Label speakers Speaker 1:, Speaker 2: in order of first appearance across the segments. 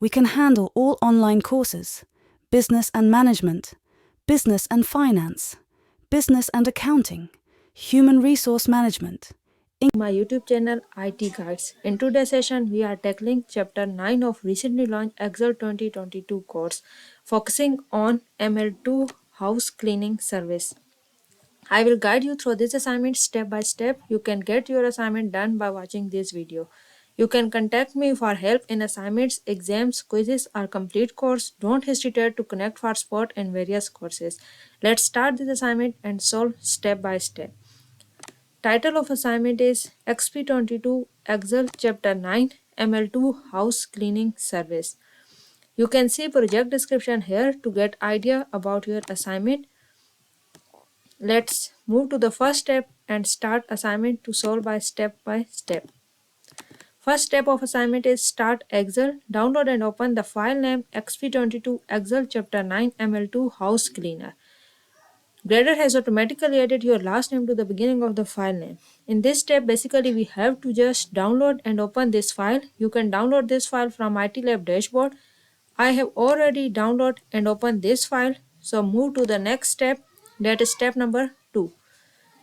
Speaker 1: We can handle all online courses, business and management, business and finance, business and accounting, human resource management.
Speaker 2: My YouTube channel IT Guides. In today's session, we are tackling Chapter 9 of recently launched Excel 2022 course, focusing on ML2 house cleaning service. I will guide you through this assignment step by step. You can get your assignment done by watching this video. You can contact me for help in assignments, exams, quizzes, or complete course. Don't hesitate to connect for support in various courses. Let's start this assignment and solve step by step. Title of assignment is Exp22 Excel Chapter 9 ML2 House Cleaning Service. You can see project description here to get idea about your assignment. Let's move to the first step and start assignment to solve by step. First step of assignment is start Excel. Download and open the file name Exp22 Excel Chapter 9 ML2 House Cleaner. Grader has automatically added your last name to the beginning of the file name. In this step, basically we have to just download and open this file. You can download this file from IT Lab dashboard. I have already downloaded and opened this file. So move to the next step, that is step number 2.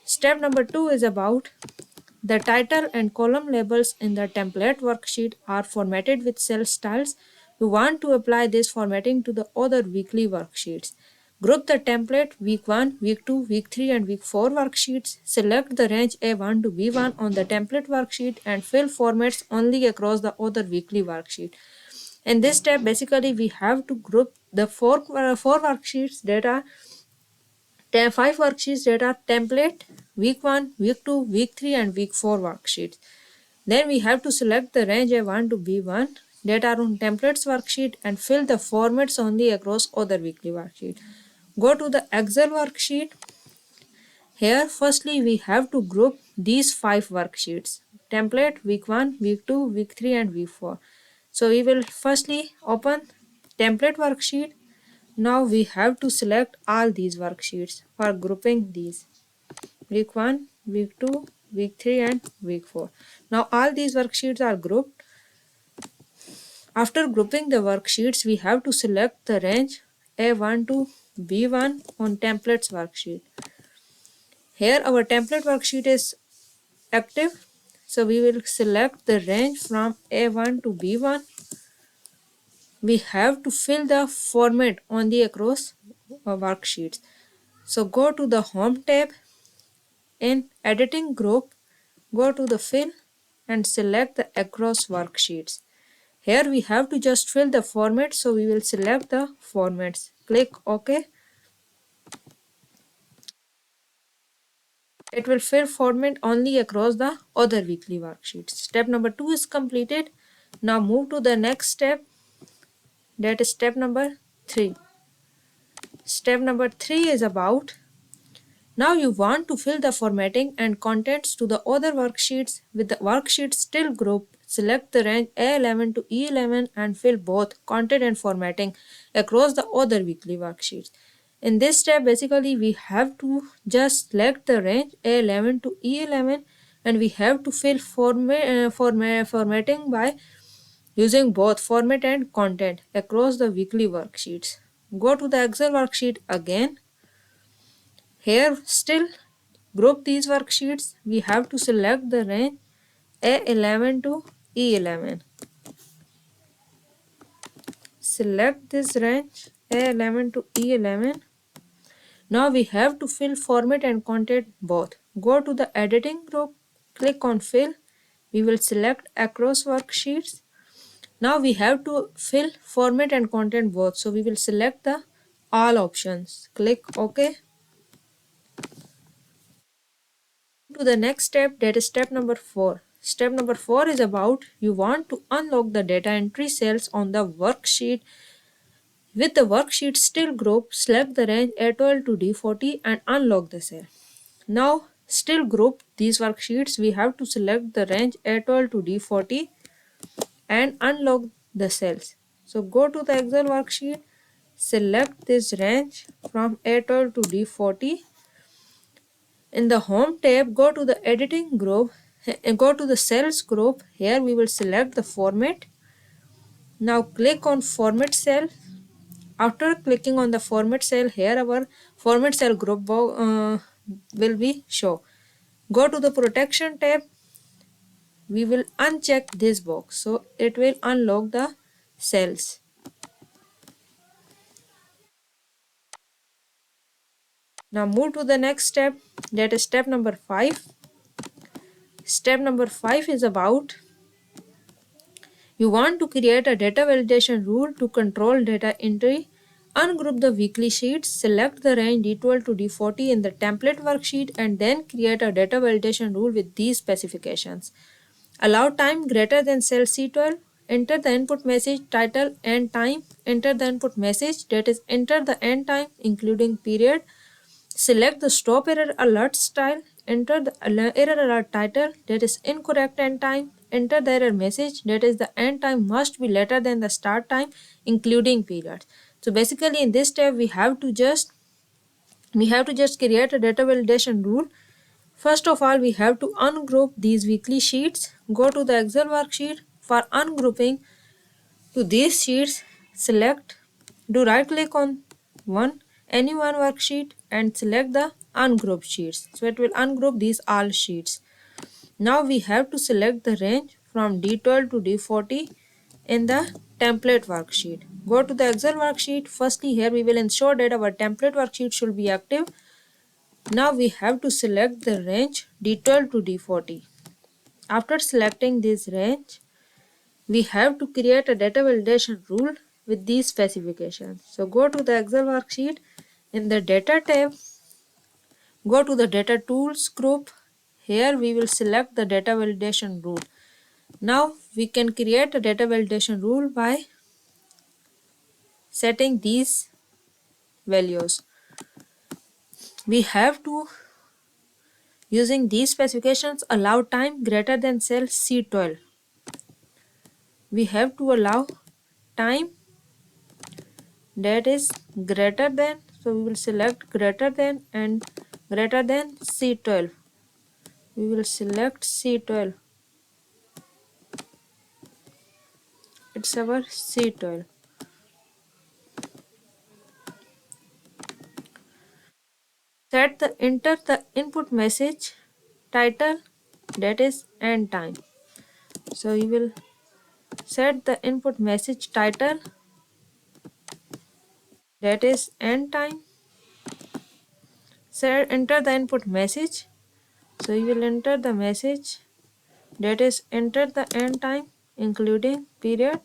Speaker 2: Step number 2 is about the title and column labels in the template worksheet are formatted with cell styles. You want to apply this formatting to the other weekly worksheets. Group the template week 1, week 2, week 3 and week 4 worksheets. Select the range A1 to B1 on the template worksheet and fill formats only across the other weekly worksheet. In this step, basically we have to group the four worksheets that are 5 worksheets that are template, week 1, week 2, week 3 and week 4 worksheets. Then we have to select the range A1 to B1 that are on templates worksheet and fill the formats only across other weekly worksheet. Go to the Excel worksheet. Here firstly we have to group these 5 worksheets. Template, week 1, week 2, week 3 and week 4. So we will firstly open template worksheet. Now we have to select all these worksheets for grouping these. Week 1, week 2, week 3 and week 4. Now all these worksheets are grouped. After grouping the worksheets, we have to select the range A1 to B1 on templates worksheet. Here our template worksheet is active. So we will select the range from A1 to B1. We have to fill the format on the across worksheets. So go to the home tab. In editing group, go to the fill and select the across worksheets. Here we have to just fill the format, so we will select the formats. Click OK. It will fill format only across the other weekly worksheets. Step number 2 is completed. Now move to the next step, that is step number 3. Step number 3 is about now you want to fill the formatting and contents to the other worksheets with the worksheet still grouped. Select the range A11 to E11 and fill both content and formatting across the other weekly worksheets. In this step, basically we have to just select the range A11 to E11 and we have to fill formatting by using both format and content across the weekly worksheets. Go to the Excel worksheet again. Here still group these worksheets. We have to select the range A11 to E11. Select this range A11 to E11. Now we have to fill format and content both. Go to the editing group, click on fill. We will select across worksheets. Now we have to fill format and content both. So we will select the all options. Click OK. To the next step, that is step number 4. Step number 4 is about you want to unlock the data entry cells on the worksheet. With the worksheet still group, select the range A12 to D40 and unlock the cell. Now still group these worksheets, we have to select the range A12 to D40 and unlock the cells. So go to the Excel worksheet, select this range from A12 to D40. In the home tab, go to the editing group and go to the cells group. Here we will select the format. Now click on format cell. After clicking on the format cell, here our format cell group will be show. Go to the protection tab. We will uncheck this box, so it will unlock the cells. Now move to the next step, that is step number 5. Step number 5 is about you want to create a data validation rule to control data entry. Ungroup the weekly sheets, select the range D12 to D40 in the template worksheet, and then create a data validation rule with these specifications. Allow time greater than cell C12. Enter the input message title and time. Enter the input message, that is enter the end time including period. Select the stop error alert style. Enter the error alert title, that is incorrect end time. Enter the error message, that is the end time must be later than the start time including periods. So basically in this step we have to just create a data validation rule. First of all, we have to ungroup these weekly sheets. Go to the Excel worksheet. For ungrouping to these sheets, do right click on any one worksheet and select the ungroup sheets. So it will ungroup these all sheets. Now we have to select the range from D12 to D40 in the template worksheet. Go to the Excel worksheet. Firstly, here we will ensure that our template worksheet should be active. Now we have to select the range D12 to D40. After selecting this range, we have to create a data validation rule with these specifications. So go to the Excel worksheet. In the data tab, go to the data tools group. Here we will select the data validation rule. Now we can create a data validation rule by setting these values. We have to, using these specifications, allow time greater than cell C12. We have to allow time that is greater than, so we will select greater than and greater than C12. We will select C12. It's our C12. Enter the input message title, that is end time. So you will set the input message title, that is end time. Enter the input message. So you will enter the message, that is enter the end time including period.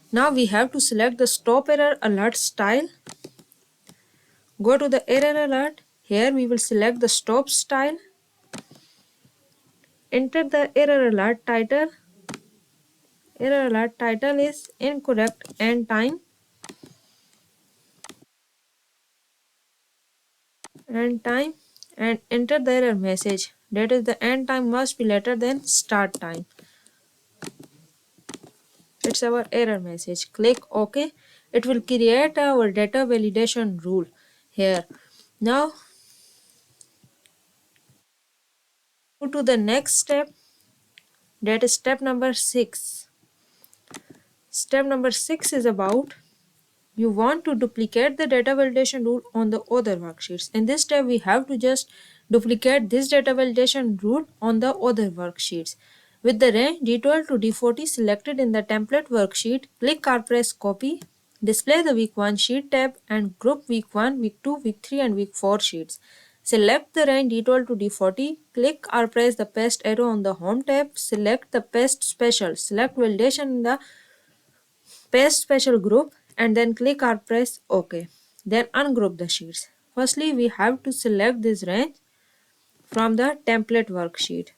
Speaker 2: Now we have to select the stop error alert style. Go to the error alert. Here we will select the stop style. Enter the error alert title. Error alert title is incorrect end time. And enter the error message, that is the end time must be later than start time. It's our error message. Click OK. It will create our data validation rule here. Now go to the next step, that is step number 6. Step number 6 is about you want to duplicate the data validation rule on the other worksheets. In this step, we have to just duplicate this data validation rule on the other worksheets. With the range D12 to D40 selected in the template worksheet, click or press copy. Display the week 1 sheet tab and group week 1, week 2, week 3 and week 4 sheets. Select the range D12 to D40. Click or press the paste arrow on the home tab. Select the paste special. Select validation in the paste special group and then click or press OK. Then ungroup the sheets. Firstly, we have to select this range from the template worksheet.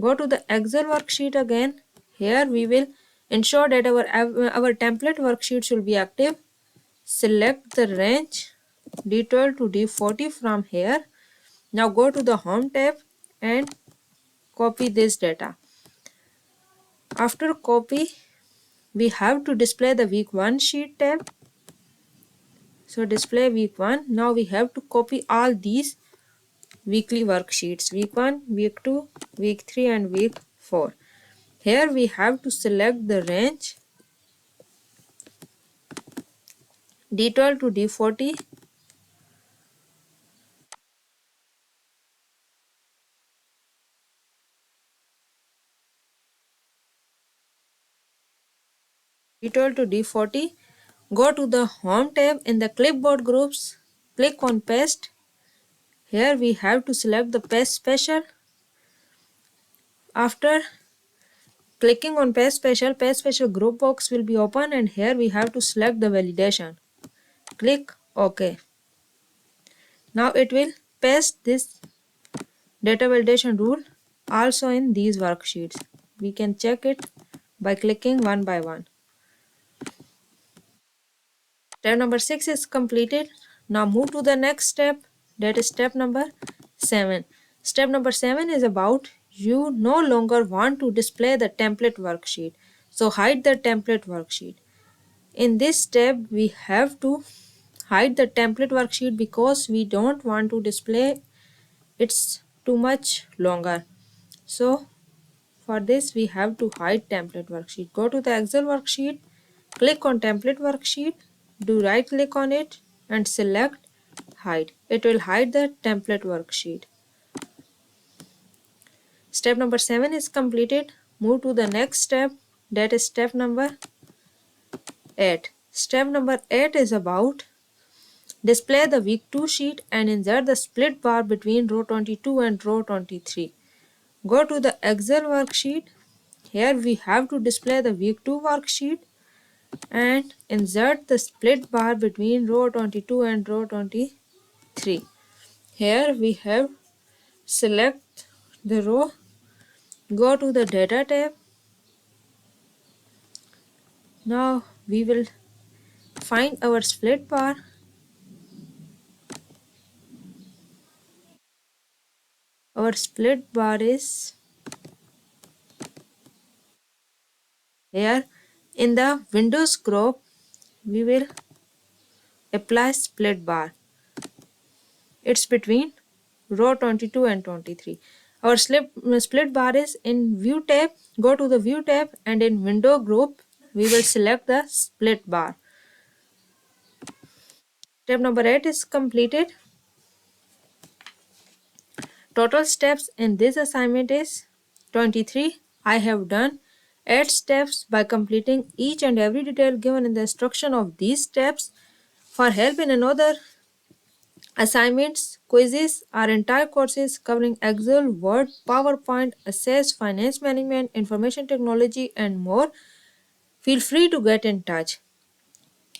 Speaker 2: Go to the Excel worksheet again. Here we will ensure that our template worksheet should be active. Select the range D12 to D40 from here. Now go to the home tab and copy this data. After copy, we have to display the week 1 sheet tab. So display week 1. Now we have to copy all these weekly worksheets, week 1, week 2, week 3 and week 4. Here we have to select the range D12 to D40. D12 to D40. Go to the Home tab in the clipboard groups. Click on Paste. Here we have to select the Paste Special. After clicking on Paste Special group box will be open, and here we have to select the validation. Click OK. Now it will paste this data validation rule also in these worksheets. We can check it by clicking one by one. Step number 6 is completed. Now move to the next step, that is step number 7. Step number 7 is about you no longer want to display the template worksheet. So hide the template worksheet. In this step, we have to hide the template worksheet because we don't want to display it's too much longer. So for this, we have to hide template worksheet. Go to the Excel worksheet, click on template worksheet, do right click on it and select hide. It will hide the template worksheet. Step number 7 is completed. Move to the next step, that is step number 8. Step number 8 is about display the week 2 sheet and insert the split bar between row 22 and row 23. Go to the Excel worksheet. Here we have to display the week 2 worksheet and insert the split bar between row 22 and row 23. Here we have select the row, go to the data tab. Now we will find our split bar. Our split bar is here. In the Windows group, we will apply split bar. It's between row 22 and 23. Our split bar is in View tab. Go to the View tab and in Window group, we will select the split bar. Step number 8 is completed. Total steps in this assignment is 23. I have done 8 steps by completing each and every detail given in the instruction of these steps. For help in another assignments, quizzes, or entire courses covering Excel, Word, PowerPoint, Access, Finance Management, Information Technology, and more, feel free to get in touch.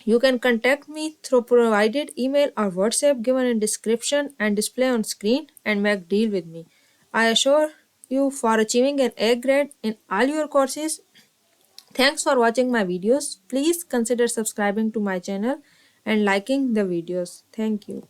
Speaker 2: You can contact me through provided email or WhatsApp given in description and display on screen and make deal with me. I assure you for achieving an A grade in all your courses. Thanks for watching my videos. Please consider subscribing to my channel and liking the videos. Thank you.